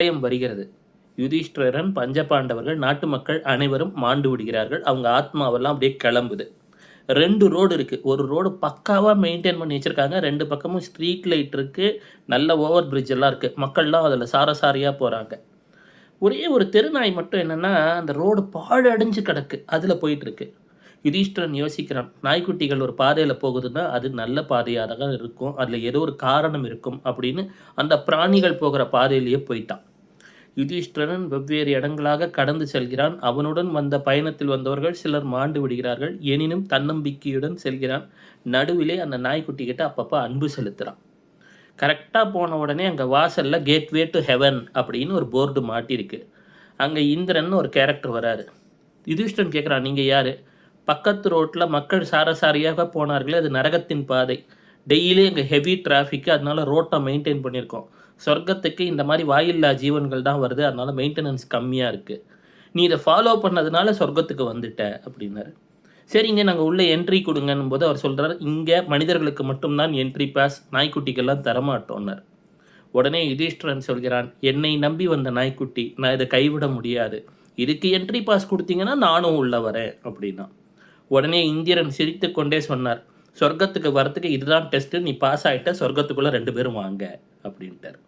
வருகிறது. யுதிஷ்டிரன், பஞ்சபாண்டவர்கள், நாட்டு மக்கள் அனைவரும் மாண்டு விடுகிறார்கள். அவங்க ஆத்மாவெல்லாம் அப்படியே கிளம்புது. 2 ரோடு இருக்குது. ஒரு ரோடு பக்காவாக மெயின்டைன் பண்ணி வச்சுருக்காங்க. 2 பக்கமும் ஸ்ட்ரீட் லைட் இருக்குது. நல்ல ஓவர் பிரிட்ஜ் எல்லாம் இருக்குது. மக்கள்லாம் அதில் சாரசாரியாக போகிறாங்க. ஒரே ஒரு தெருநாய் மட்டும் என்னென்னா, அந்த ரோடு பாழடைஞ்சு கிடக்கு. அதில் போயிட்டுருக்கு. யுதிஷ்டிரன் யோசிக்கிறான், நாய்க்குட்டிகள் ஒரு பாதையில் போகுதுன்னா அது நல்ல பாதையாக தான் இருக்கும், அதில் ஏதோ ஒரு காரணம் இருக்கும் அப்படின்னு அந்த பிராணிகள் போகிற பாதையிலேயே போயிட்டான். யுதிஷ்டிரன் வெவ்வேறு இடங்களாக கடந்து செல்கிறான். அவனுடன் வந்த பயணத்தில் வந்தவர்கள் சிலர் மாண்டு விடுகிறார்கள். எனினும் தன்னம்பிக்கையுடன் செல்கிறான். நடுவிலே அந்த நாய்க்குட்டிக்கிட்ட அப்பப்போ அன்பு செலுத்துகிறான். கரெக்டாக போன உடனே அங்கே வாசலில் கேட்வே டு ஹெவன் அப்படின்னு ஒரு போர்டு மாட்டியிருக்கு. அங்கே இந்திரன் ஒரு கேரக்டர் வராரு. யுதிஷ்டிரன் கேட்குறான், நீங்கள் யார்? பக்கத்து ரோட்டில் மக்கள் சாரசாரியாக போனார்களே, அது நரகத்தின் பாதை. டெய்லி அங்கே ஹெவி டிராஃபிக்கு, அதனால ரோட்டை மெயின்டைன் பண்ணியிருக்கோம். சொர்க்கத்துக்கு இந்த மாதிரி வாயில்லா ஜீவன்கள் தான் வருது, அதனால் மெயின்டெனன்ஸ் கம்மியாக இருக்குது. நீ இதை ஃபாலோ பண்ணதுனால சொர்க்கத்துக்கு வந்துட்ட அப்படின்னாரு. சரிங்க, நாங்கள் உள்ளே என்ட்ரி கொடுங்கன்னும் போது அவர் சொல்கிறார், இங்கே மனிதர்களுக்கு மட்டும்தான் என்ட்ரி பாஸ், நாய்க்குட்டிக்கெல்லாம் தரமாட்டோன்னார். உடனே யுதிஷ்டிரன் சொல்கிறான், என்னை நம்பி வந்த நாய்க்குட்டி, நான் இதை கைவிட முடியாது. இதுக்கு என்ட்ரி பாஸ் கொடுத்தீங்கன்னா நானும் உள்ளே வரேன் அப்படின்னா. உடனே இந்திரன் சிரித்து கொண்டே சொன்னார், சொர்க்கத்துக்கு வரத்துக்கு இதுதான் டெஸ்ட்டு, நீ பாஸ் ஆகிட்ட, சொர்க்கத்துக்குள்ளே 2 பேரும் வாங்க அப்படின்ட்டார்.